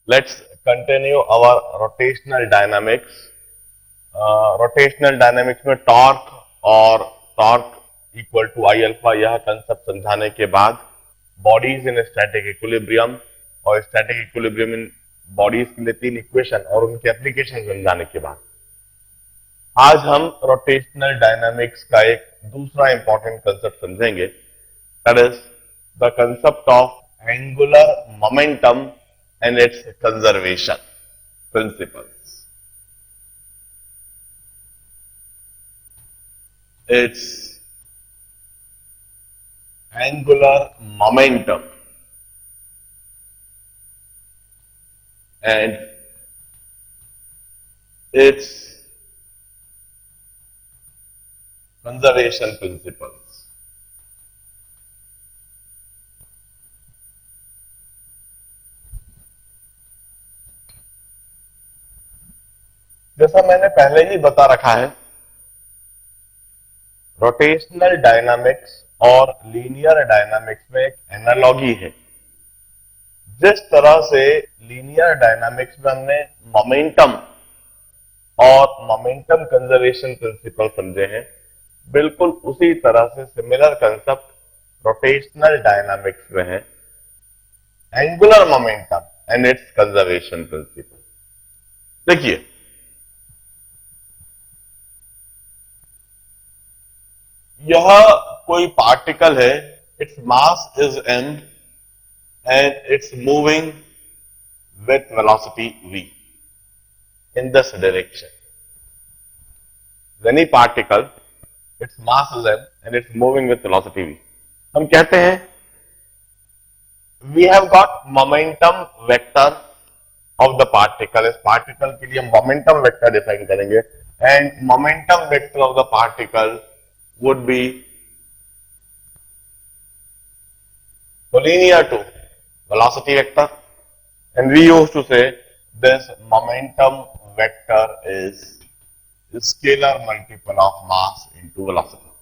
Let's continue our rotational dynamics. Rotational dynamics में torque और torque equal to I alpha यह concept समझाने के बाद बॉडीज इन स्टैटिक इक्विलिब्रियम और स्टैटिक इक्विलिब्रियम इन बॉडीज के लिए 3 इक्वेशन और उनके एप्लीकेशन समझाने के बाद आज हम रोटेशनल डायनामिक्स का एक दूसरा इंपॉर्टेंट कंसेप्ट समझेंगे, that is the concept of angular momentum and its conservation principles. Its angular momentum and its conservation principles. जैसा मैंने पहले ही बता रखा है, रोटेशनल डायनामिक्स और लीनियर डायनामिक्स में एक एनालॉगी है. जिस तरह से लीनियर डायनामिक्स में हमने मोमेंटम और मोमेंटम कंजर्वेशन प्रिंसिपल समझे हैं, बिल्कुल उसी तरह से सिमिलर कंसेप्ट रोटेशनल डायनामिक्स में है, angular momentum and its conservation principle. देखिए, यह कोई पार्टिकल है, its mass is m and its moving with velocity v in this direction. Any particle, its mass is m and it's moving with velocity v. हम कहते हैं we have got momentum vector of the particle. इस particle के लिए हम momentum vector define करेंगे and momentum vector of the particle would be collinear to velocity vector, and we used to say this momentum vector is scalar multiple of mass into velocity.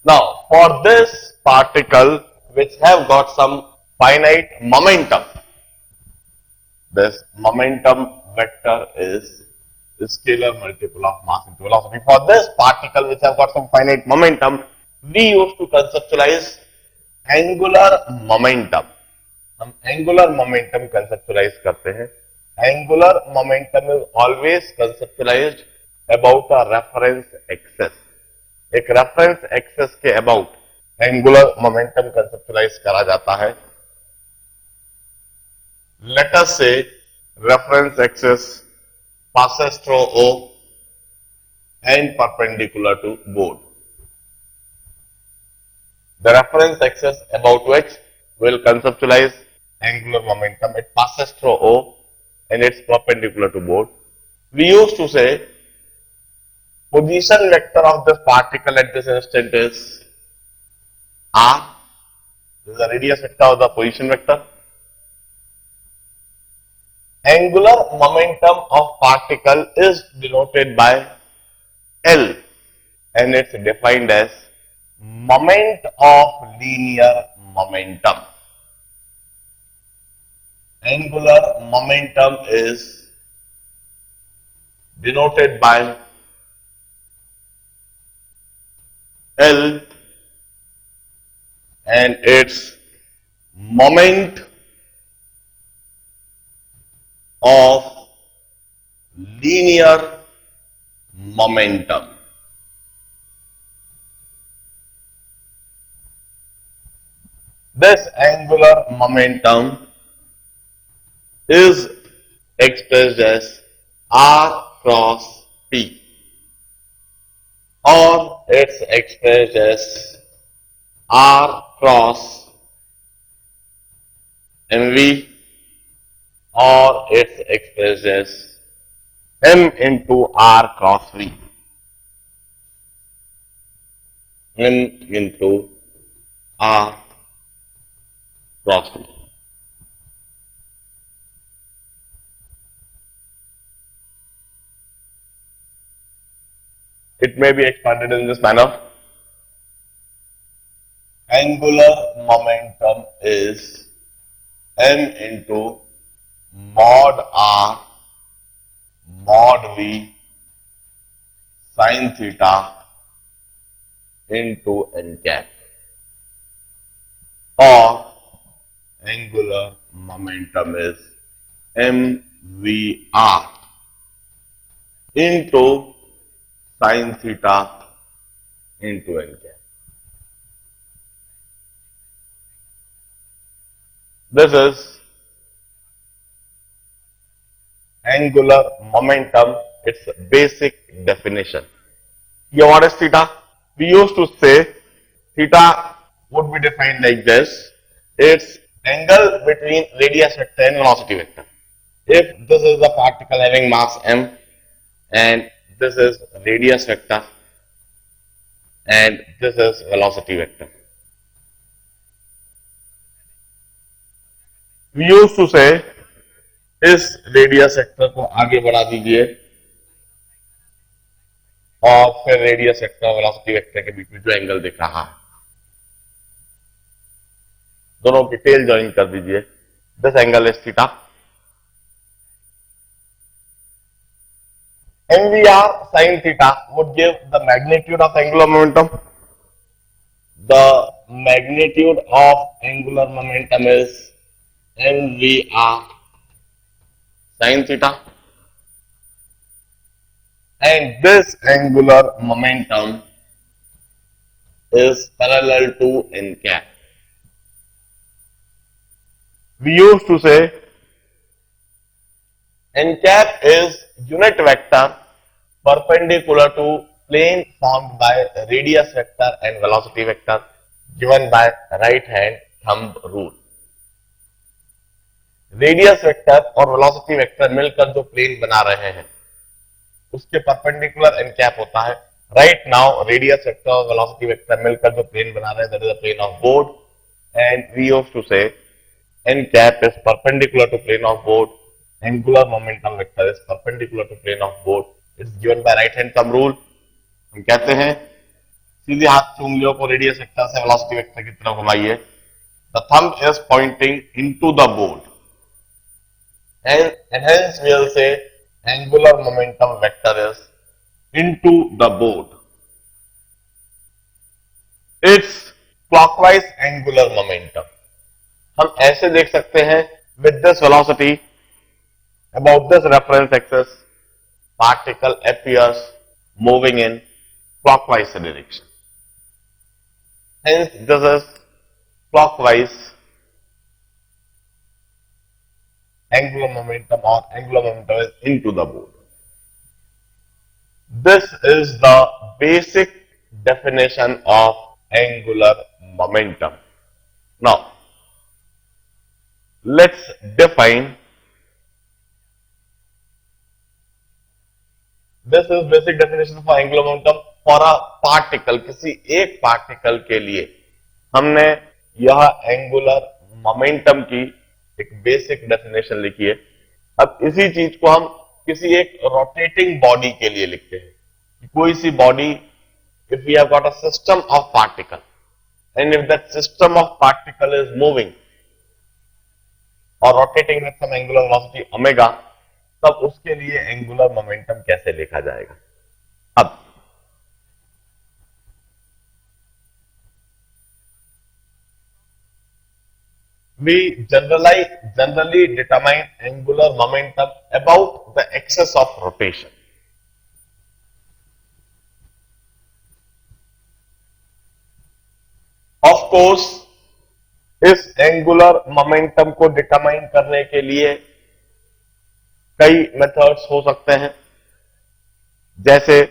Now, for this particle which have got some finite momentum, this momentum vector is scalar multiple of mass into velocity. For this particle which have got some finite momentum, we used to conceptualize angular momentum. हम angular momentum conceptualize करते हैं. Angular momentum is always conceptualized about a reference axis. एक reference axis के about angular momentum conceptualize करा जाता है. Let us say reference axis passes through O and perpendicular to board. The reference axis about which will conceptualize angular momentum, it passes through O and it's perpendicular to board. We used to say position vector of this particle at this instant is R. This is the radius vector of the position vector. Angular momentum of particle is denoted by L and it's defined as moment of linear momentum. Angular momentum is denoted by L and its moment of linear momentum. This angular momentum is expressed as R cross P, or it's expressed as R cross mv, or it's expressed as m into r cross v. M into r cross v. It may be expanded in this manner. Angular momentum is m into mod r mod v sin theta into n cap, or angular momentum is mvr into sin theta into n cap. This is angular momentum, its basic definition. Here what is theta? We used to say theta would be defined like this. It's angle between radius vector and velocity vector. If this is the particle having mass m and this is radius vector and this is velocity vector. We used to say इस radius vector को आगे बढ़ा दीजिए और फिर radius vector और velocity vector के बीच में जो एंगल दिख रहा है दोनों की टेल ज्वाइन कर दीजिए. This angle is theta. mvr sin theta would give the magnitude of angular momentum. The magnitude of angular momentum is mvr sin theta, and this angular momentum is parallel to n cap. We used to say n cap is unit vector perpendicular to plane formed by radius vector and velocity vector given by right hand thumb rule. Radius vector और velocity vector मिलकर जो plane बना रहे हैं उसके perpendicular N cap होता है. Right now radius vector और वेलोसिटी वेक्टर मिलकर जो प्लेन बना रहे हैं that is the plane of board, and we used to say n cap is perpendicular to plane of board, angular momentum vector is perpendicular to plane of board. It's given by right hand thumb rule. हम कहते हैं सीधे हाथ से उंगलियों को radius vector से velocity vector की तरफ घुमाइए. The thumb is pointing into the board and hence we will say angular momentum vector is into the board. It's clockwise angular momentum. हम ऐसे देख सकते हैं with this velocity about this reference axis particle appears moving in clockwise direction. Hence this is clockwise angular momentum, or angular momentum is into the board. This is the basic definition of angular momentum. Now, let's define. This is basic definition for angular momentum for a particle. किसी एक particle के लिए हमने यह angular momentum की एक basic definition लिखी है. अब इसी चीज को हम किसी एक रोटेटिंग बॉडी के लिए लिखते हैं. कोई सी body, if we have got a system of particle and if that system of particle is moving और rotating with some angular velocity omega, तब उसके लिए एंगुलर मोमेंटम कैसे लिखा जाएगा. अब we generally determine angular momentum about the axis of rotation. Of course, इस angular momentum को डिटरमाइन करने के लिए कई मेथड्स हो सकते हैं. जैसे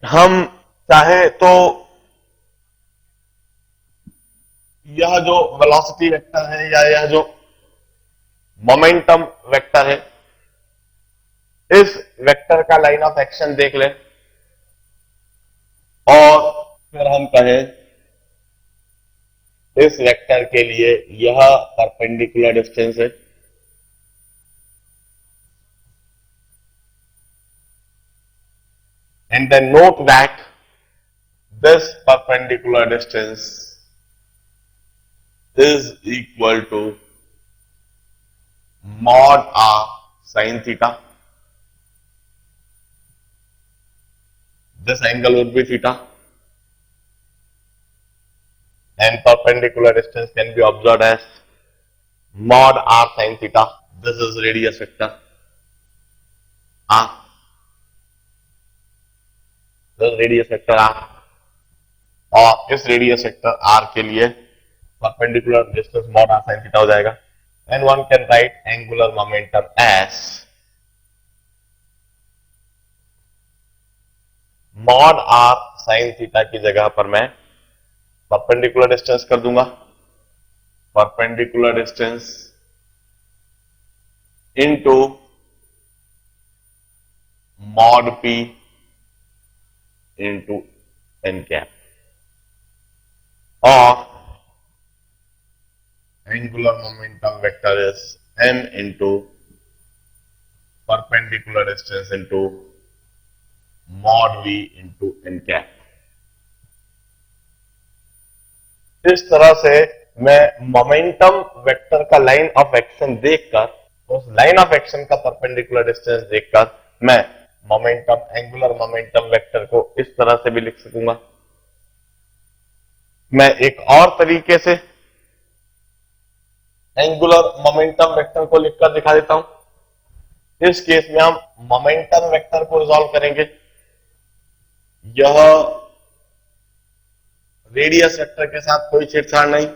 हम चाहे तो यह जो वेलोसिटी वेक्टर है या यह जो मोमेंटम वेक्टर है, इस वेक्टर का लाइन ऑफ एक्शन देख लें और फिर हम कहें इस वेक्टर के लिए यह परपेंडिकुलर डिस्टेंस है, and then note that this perpendicular distance is equal to mod r sin theta. This angle would be theta, and perpendicular distance can be observed as mod r sin theta. This is radius vector r. This is radius vector r, और इस radius vector r के लिए perpendicular distance mod r sin theta हो जाएगा. And one can write angular momentum as mod r sin theta की जगह पर मैं परपेंडिकुलर डिस्टेंस कर दूंगा. Perpendicular distance into mod p into n cap, or angular momentum vector is m into perpendicular distance into mod v into n cap. इस तरह से मैं मोमेंटम वेक्टर का लाइन ऑफ एक्शन देखकर, उस लाइन ऑफ एक्शन का perpendicular distance देखकर मैं मोमेंटम, एंगुलर मोमेंटम वेक्टर को इस तरह से भी लिख सकूंगा. मैं एक और तरीके से एंगुलर मोमेंटम वेक्टर को लिखकर दिखा देता हूं. इस केस में हम मोमेंटम वेक्टर को रिजॉल्व करेंगे. यह रेडियस वेक्टर के साथ कोई छेड़छाड़ नहीं.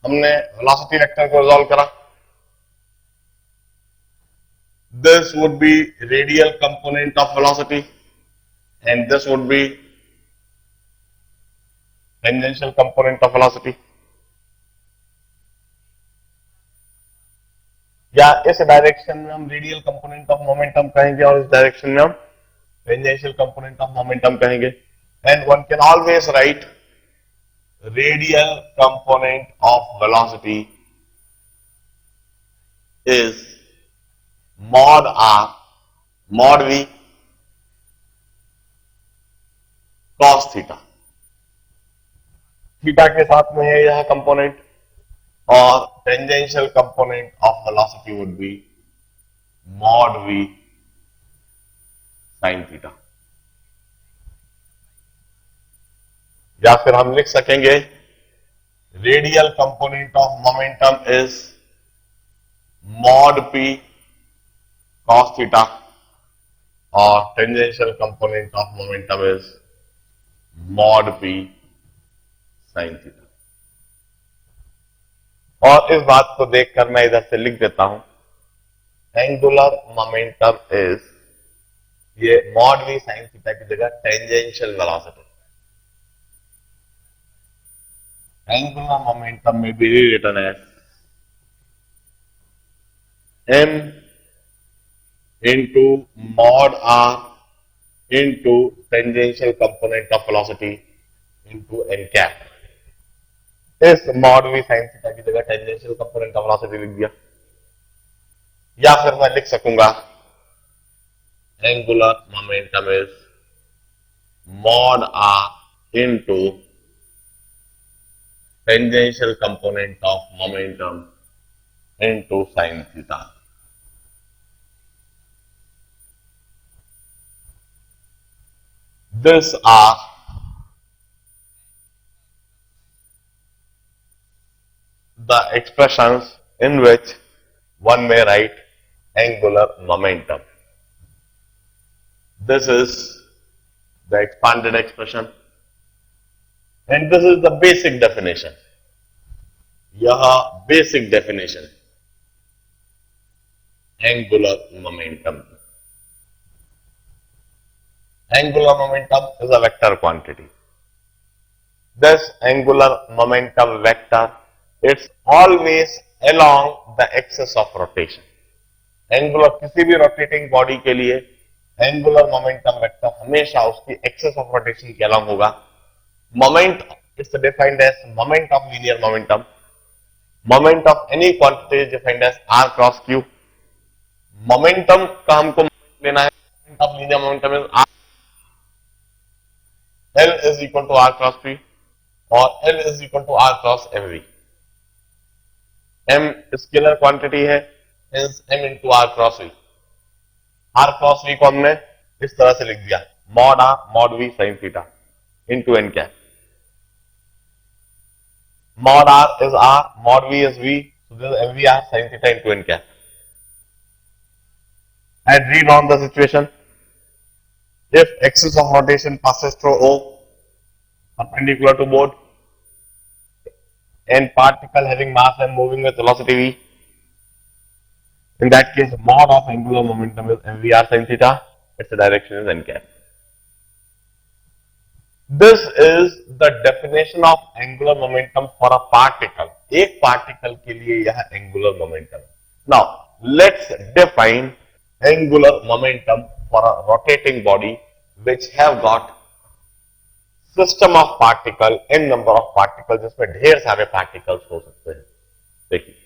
हमने वेलोसिटी वेक्टर को रिजॉल्व करा. This would be radial component of velocity and this would be tangential component of velocity. या इस डायरेक्शन में हम रेडियल कंपोनेंट ऑफ मोमेंटम कहेंगे और इस डायरेक्शन में हम टेंजेंशियल कंपोनेंट ऑफ मोमेंटम कहेंगे. And one can always right radial component of velocity is mod r mod v cos theta. Theta के साथ में है यह कंपोनेंट, और tangential component of velocity would be mod v sin theta. या फिर हम लिख सकेंगे radial component of momentum is mod p cos theta और tangential component of momentum is mod p sin theta. और इस बात को देखकर मैं इधर से लिख देता हूं एंगुलर मोमेंटम इज, ये mod v sin theta की जगह टेंजेंशियल वेलोसिटी. एंगुलर मोमेंटम में भी written as m into mod r into tangential component of velocity into n cap. इस mod v sin theta की जगह tangential component of velocity लिख दिया. या फिर मैं लिख सकूंगा angular momentum is mod r into tangential component of momentum into sin theta. These are the expressions in which one may write angular momentum. This is the expanded expression and this is the basic definition. यह basic definition angular momentum. Angular momentum is a vector quantity. This angular momentum vector, it's always along the axis of rotation. Angular किसी भी rotating body के लिए angular momentum vector हमेशा उसकी axis of rotation के along होगा. Moment, it's defined as moment of linear momentum. Moment of any quantity is defined as r cross q. Momentum का हमको लेना है, moment of linear momentum is r. L is equal to r cross p. और L is equal to R cross M V. M scalar quantity है, M into R cross V. R cross V को हमने इस तरह से लिख दिया, mod R mod V sine theta into N cap. Mod R is R, mod V is V, so this is MVR sin theta into n cap. And read on the situation. If axis of rotation passes through O, perpendicular to board, and particle having mass and moving with velocity V, in that case, mod of angular momentum is MVR sin theta, its direction is n cap. This is the definition of angular momentum for a particle. एक particle के लिए यह angular momentum. Now, let's define angular momentum for a rotating body which have got system of particle, n number of particles, जिसमें ढेर सारे particles हो सकते हैं. देखिए,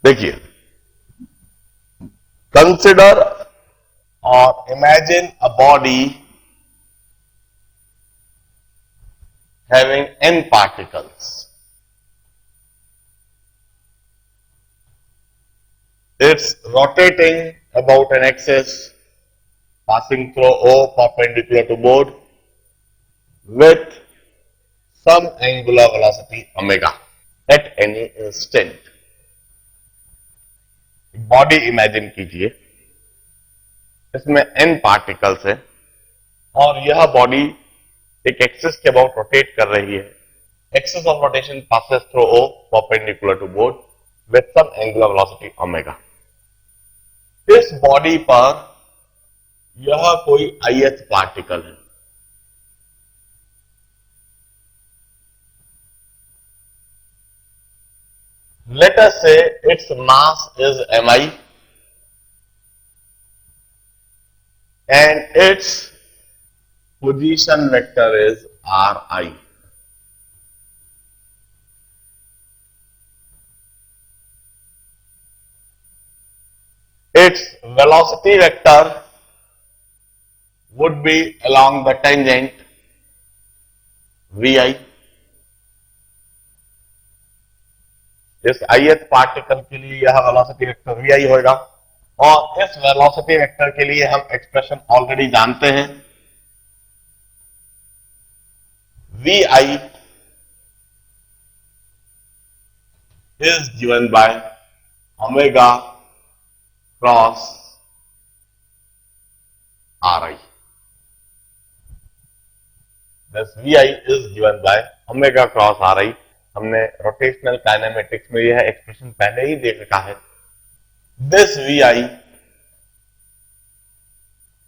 देखिए, consider or imagine a body having n particles. It's rotating about an axis, passing through O perpendicular to board with some angular velocity omega at any instant. Body imagine कीजिए, इसमें n पार्टिकल्स है और यह body एक axis के about rotate कर रही है. Axis of rotation passes through O perpendicular to board with some angular velocity omega. इस बॉडी पर यह कोई ith पार्टिकल है. Let us say its mass is mi and its position vector is ri. Its velocity vector would be along the tangent vi. इस ith particle के लिए यह velocity vector vi होगा और इस वेलोसिटी वेक्टर के लिए हम एक्सप्रेशन ऑलरेडी जानते हैं. vi is given by omega cross ri. This vi is given by omega cross ri. हमने रोटेशनल काइनेमेटिक्स में यह एक्सप्रेशन पहले ही देख रखा है. This vi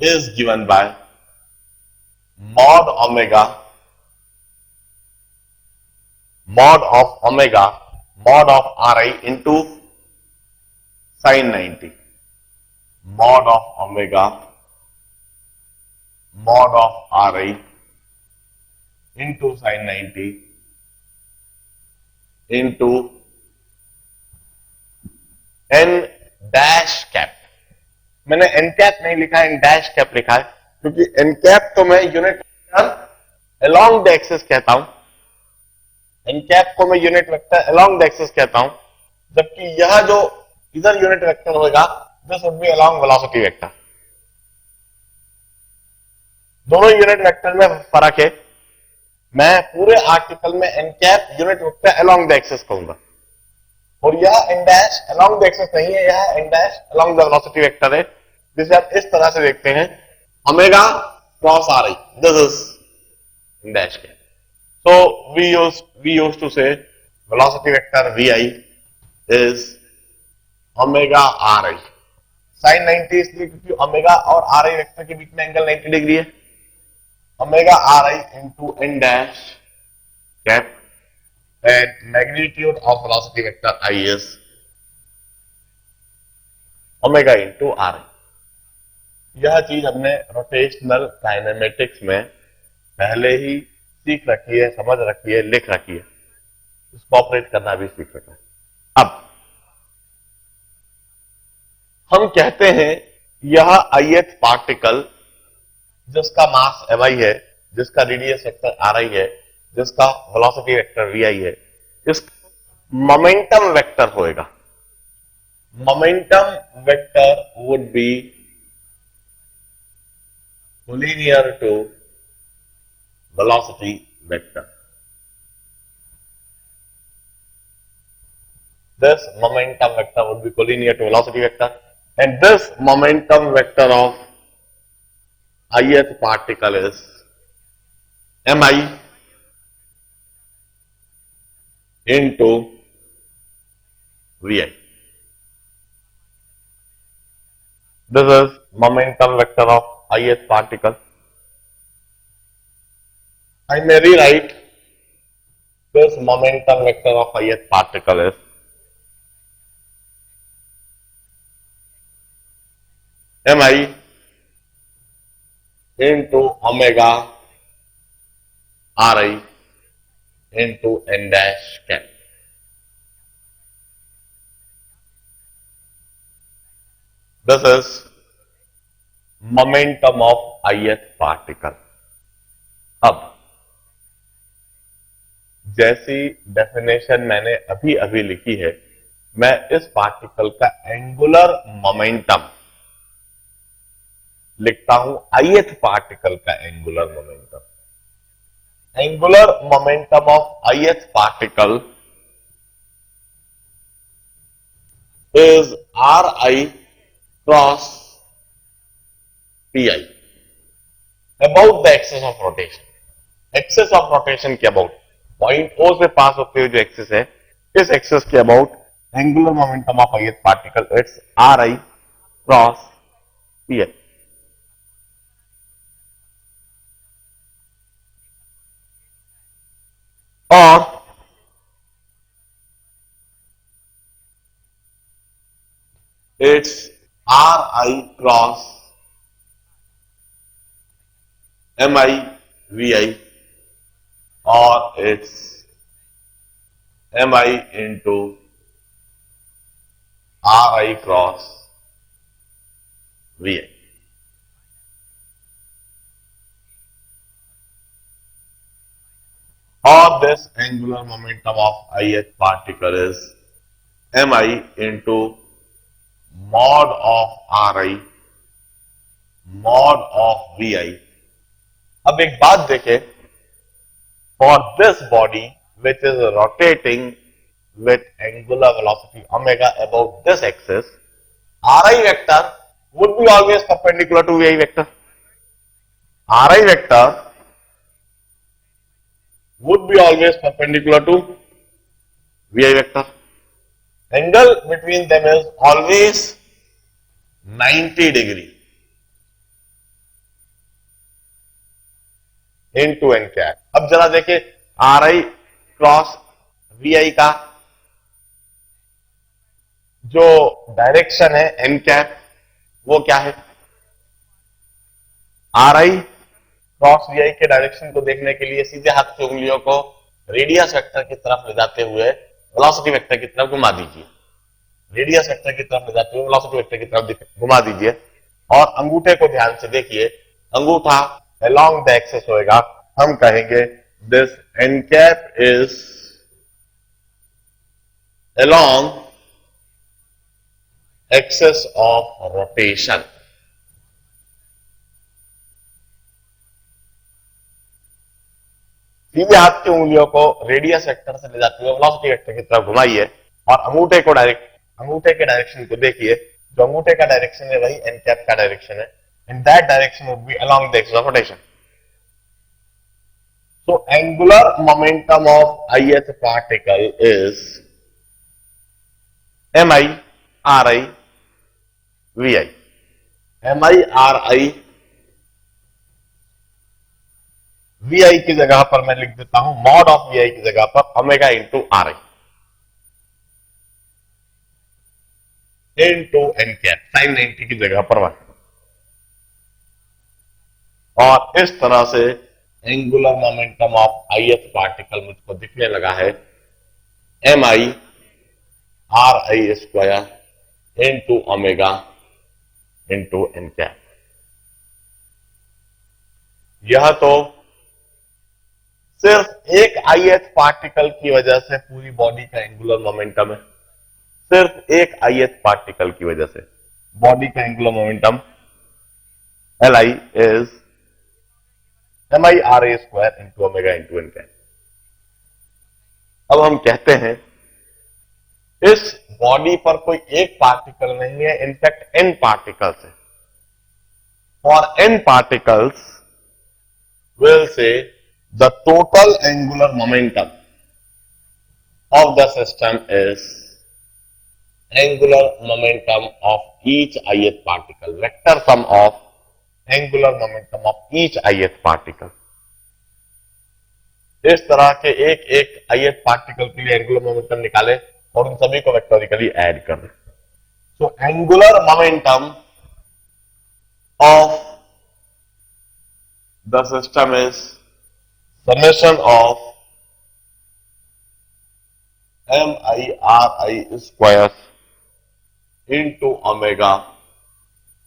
is given by mod of omega mod of ri into sin 90. Mod of omega mod of ri into sin 90 into n dash cap. मैंने n cap नहीं लिखा है, n डैश कैप लिखा है क्योंकि n कैप तो मैं unit vector along the axis कहता हूं. n कैप को मैं unit vector along the axis कहता हूं, जबकि यह जो इधर यूनिट वेक्टर होगा this would be along velocity vector. दोनों यूनिट वेक्टर में फर्क है. मैं पूरे आर्टिकल में n cap unit vector along the axis कहूंगा और यह n dash along the axis नहीं है, यह n dash along the velocity vector है, जिसे आप इस तरह से देखते हैं omega cross ri. This is n dash cap. So we use to say velocity vector vi is omega ri. sin 90 इसलिए क्योंकि ओमेगा और ri वेक्टर के बीच में एंगल 90 डिग्री है. omega ri into n dash cap and magnitude of velocity vector I is omega into ri. यह चीज हमने rotational kinematics में पहले ही सीख रखी है, समझ रखी है, लिख रखी है, इसको ऑपरेट करना भी सीख रखा है। अब हम कहते हैं यह ith पार्टिकल जिसका मास mi है, जिसका रेडियस वेक्टर ri है, जिसका वेलोसिटी वेक्टर vi है, इस मोमेंटम वेक्टर होएगा। Momentum vector would be collinear to velocity vector. This momentum vector would be collinear to velocity vector, and this momentum vector of ith particle is mi into vi. This is momentum vector of ith particle. I may rewrite this momentum vector of ith particle is mi into omega ri into n dash cap. This is momentum of ith particle. अब जैसी definition मैंने अभी अभी लिखी है, मैं इस particle का एंगुलर मोमेंटम लिखता हूं, ith पार्टिकल का angular momentum. Angular momentum of ith particle is ri cross pi about the axis of rotation. Axis of rotation के अबाउट, पॉइंट ओ से पास होते हुए जो एक्सिस है, इस एक्सिस के about angular momentum of ith particle it's ri cross pi। और it's ri cross mi vi और it's mi into ri cross vi। और this angular momentum of ith particle is mi into mod of ri mod of vi। अब एक बात देखें, for this body which is rotating with angular velocity omega about this axis, ri vector would be always perpendicular to vi vector. Ri vector would be always perpendicular to vi vector. Angle between them is always 90 degree into n cap. अब जरा देखिए ri cross vi का जो direction है N cap, वो क्या है? ri cross vi के डायरेक्शन को देखने के लिए सीधे हाथ की उंगलियों को रेडियस वेक्टर की तरफ ले जाते हुए वेलोसिटी वेक्टर की तरफ घुमा दीजिए। रेडियस वेक्टर की तरफ ले जाते हुए वेलोसिटी वेक्टर की तरफ घुमा दीजिए और अंगूठे को ध्यान से देखिए, अंगूठा अलोंग द एक्सिस होएगा। हम कहेंगे this N cap is along axis of rotation. सीधे हाथ की उंगलियों को रेडियस वेक्टर से ले जाते हुए वेलोसिटी वेक्टर की तरफ घुमाइए और अंगूठे के डायरेक्शन को देखिए। जो अंगूठे का डायरेक्शन है वही एन कैप का डायरेक्शन है। In that direction would be along the axis of rotation. So angular momentum of ith particle is mi ri vi। mi ri vi की जगह पर मैं लिख देता हूं मॉड ऑफ vi की जगह पर omega into ri into N cap, sine 90 की जगह पर 1। और इस तरह से angular momentum of ith particle मुझको दिखने लगा है mi/r_i² into omega into N cap. यह तो सिर्फ एक ith पार्टिकल की वजह से पूरी बॉडी का एंगुलर मोमेंटम है। सिर्फ एक ith पार्टिकल की वजह से बॉडी का angular momentum Li is mi/r² into omega into N cap. अब हम कहते हैं इस बॉडी पर कोई एक पार्टिकल नहीं है, इनफैक्ट n पार्टिकल्स है। For n particles we'll say the total angular momentum of the system is angular momentum of each ith particle, vector sum of angular momentum of each ith particle। इस तरह के एक एक ith particle के लिए angular momentum निकाले और उन सभी को वेक्टोरिकली ऐड कर दें। So angular momentum of the system is summation of mi/r² into omega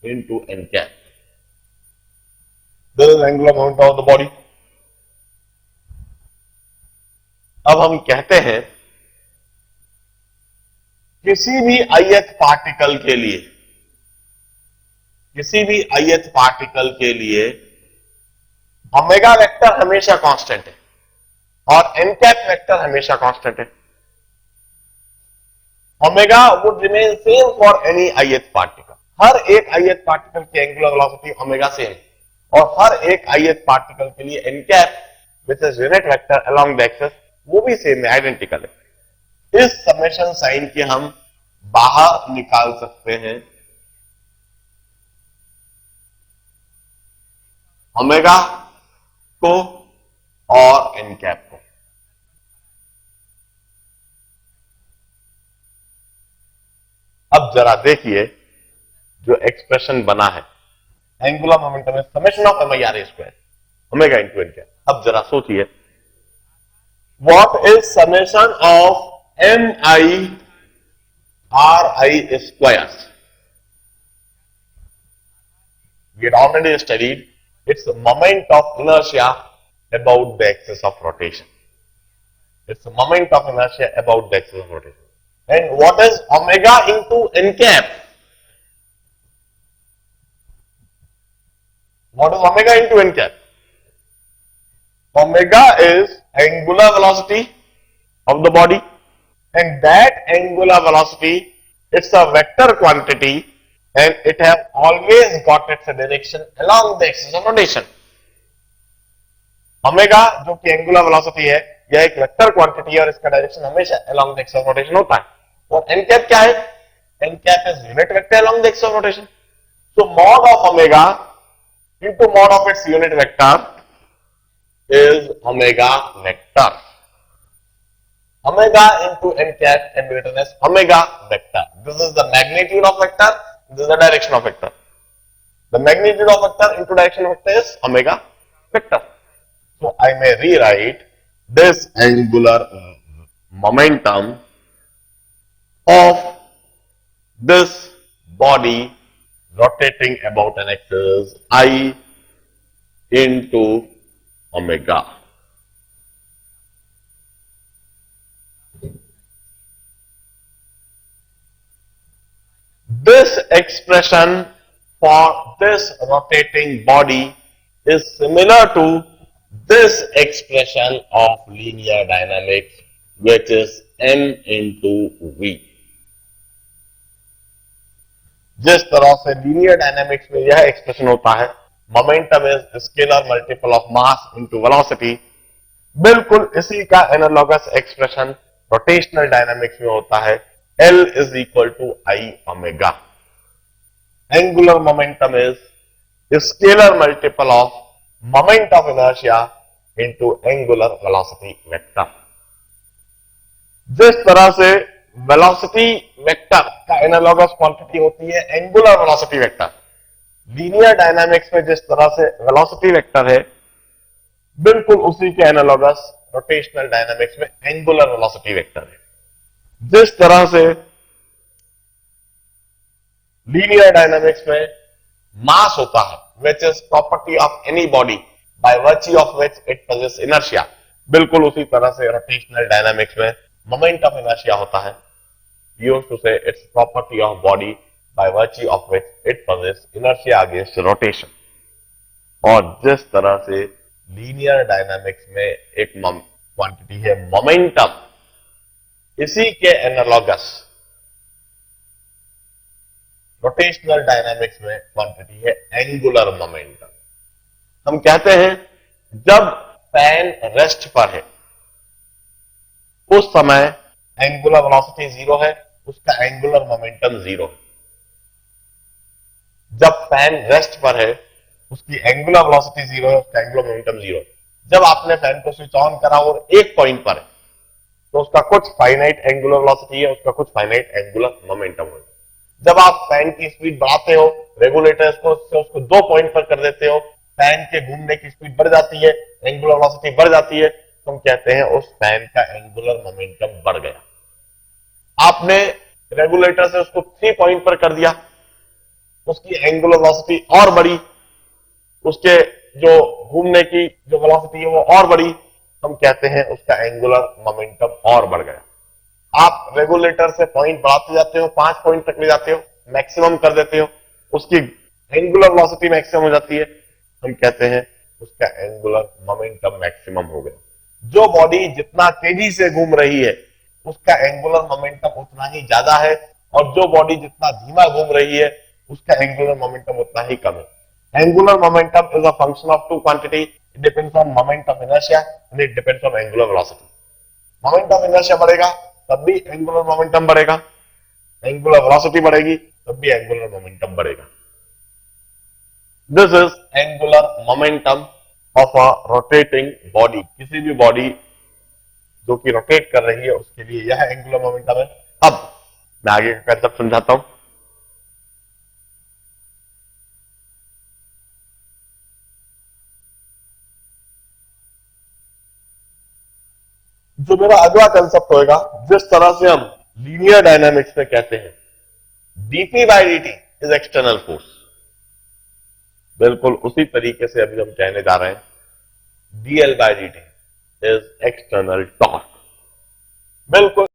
into n cap. This is angular momentum of the body. अब हम कहते हैं किसी भी ith पार्टिकल के लिए ओमेगा वेक्टर हमेशा कांस्टेंट है और एन कैप वेक्टर हमेशा कांस्टेंट है। Omega would remain same for any ith particle. हर एक ith पार्टिकल की एंगुलर वेलोसिटी ओमेगा सेम और हर एक ith पार्टिकल के लिए n cap which is unit vector along the axis वो भी सेम है, आइडेंटिकल है। इस समेशन साइन के हम बाहर निकाल सकते हैं ओमेगा को और एन कैप को। अब जरा देखिए जो एक्सप्रेशन बना है angular momentum is summation of mi/r² omega into N cap. अब जरा सोचिए what is summation of mi/r²? We had already studied its moment of inertia about the axis of rotation. It's a moment of inertia about the axis of rotation. And what is omega into n cap? What is omega into n cap? Omega is angular velocity of the body, and that angular velocity, it's a vector quantity and it has always got its direction along the axis of rotation. Omega जो कि angular velocity है यह एक vector quantity है और इसका direction हमेशा along the axis of rotation होता है। और n कैप क्या है? n cap is unit vector along the axis of rotation. So mod of omega into mod of its unit vector is omega vector. Omega into n cap can be written as omega vector. This is the magnitude of vector. This is the direction of vector. The magnitude of vector into direction of vector is omega vector. So I may rewrite this angular momentum of this body rotating about an axis I into omega. This expression for this rotating body is similar to this expression of linear dynamics, which is m into v. जिस तरह से linear dynamics में यह expression होता है momentum is scalar multiple of mass into velocity, बिल्कुल इसी का एनालॉगस एक्सप्रेशन रोटेशनल डायनामिक्स में होता है L is equal to I omega. Angular momentum is a scalar multiple of moment of inertia into angular velocity vector. जिस तरह से velocity vector का एनालॉगस क्वांटिटी होती है angular velocity vector, linear dynamics में जिस तरह से वेलोसिटी वेक्टर है, बिल्कुल उसी के एनालॉगस रोटेशनल डायनामिक्स में एंगुलर वेलोसिटी वेक्टर है। जिस तरह से लीनियर डायनामिक्स में मास होता है, which is property of any body by virtue of which it possesses inertia, बिल्कुल उसी तरह से रोटेशनल डायनामिक्स में मोमेंट ऑफ इनर्शिया होता है। Used to say it's property of body by virtue of which it possesses inertia against rotation। और जिस तरह से लीनियर डायनामिक्स में एक क्वांटिटी है मोमेंटम, इसी के एनालॉगस रोटेशनल डायनामिक्स में क्वांटिटी है एंगुलर मोमेंटम। हम कहते हैं जब फैन रेस्ट पर है उस समय एंगुलर वेलोसिटी जीरो है, उसका एंगुलर मोमेंटम जीरो है। जब फैन रेस्ट पर है उसकी एंगुलर वेलोसिटी जीरो है, उसका एंगुलर मोमेंटम जीरो है। जब आपने फैन को स्विच ऑन करा और एक पॉइंट पर है तो उसका कुछ फाइनाइट एंगुलर वेलोसिटी है, उसका कुछ फाइनाइट एंगुलर मोमेंटम है। जब आप फैन की स्पीड बढ़ाते हो, रेगुलेटर से उसको 2 पॉइंट पर कर देते हो, फैन के घूमने की स्पीड बढ़ जाती है, एंगुलर वेलोसिटी बढ़ जाती है, तो हम कहते हैं उस फैन का एंगुलर मोमेंटम बढ़ गया। आपने रेगुलेटर से उसको 3 पॉइंट पर कर दिया, उसकी एंगुलर वेलोसिटी और बढ़ी, उसके जो घूमने की जो वेलोसिटी है वो और बढ़ी, हम कहते हैं उसका एंगुलर मोमेंटम और बढ़ गया। आप रेगुलेटर से पॉइंट बढ़ाते जाते हो, 5 पॉइंट तक ले जाते हो, मैक्सिमम कर देते हो, उसकी एंगुलर वेलोसिटी मैक्सिमम हो जाती है, हम कहते हैं उसका एंगुलर मोमेंटम मैक्सिमम हो गया। जो बॉडी जितना तेजी से घूम रही है उसका एंगुलर मोमेंटम उतना ही ज्यादा है, और जो बॉडी जितना धीमा घूम रही है उसका एंगुलर मोमेंटम उतना ही कम है। Angular momentum is a function of two quantity, it depends on moment of inertia and it depends on angular velocity. Moment of inertia बढ़ेगा तब भी एंगुलर मोमेंटम बढ़ेगा, एंगुलर वेलोसिटी बढ़ेगी तब भी एंगुलर मोमेंटम बढ़ेगा। This is angular momentum of a rotating body. किसी भी बॉडी जो कि रोटेट कर रही है उसके लिए यह एंगुलर मोमेंटम है। अब मैं आगे का कंसेप्ट समझाता हूं। जो मेरा अगला कंसेप्ट होगा, जिस तरह से हम लीनियर डायनामिक्स में कहते हैं dp by dt is external force, बिल्कुल उसी तरीके से अभी हम कहने जा रहे हैं dl by dt is external torque. बिल्कुल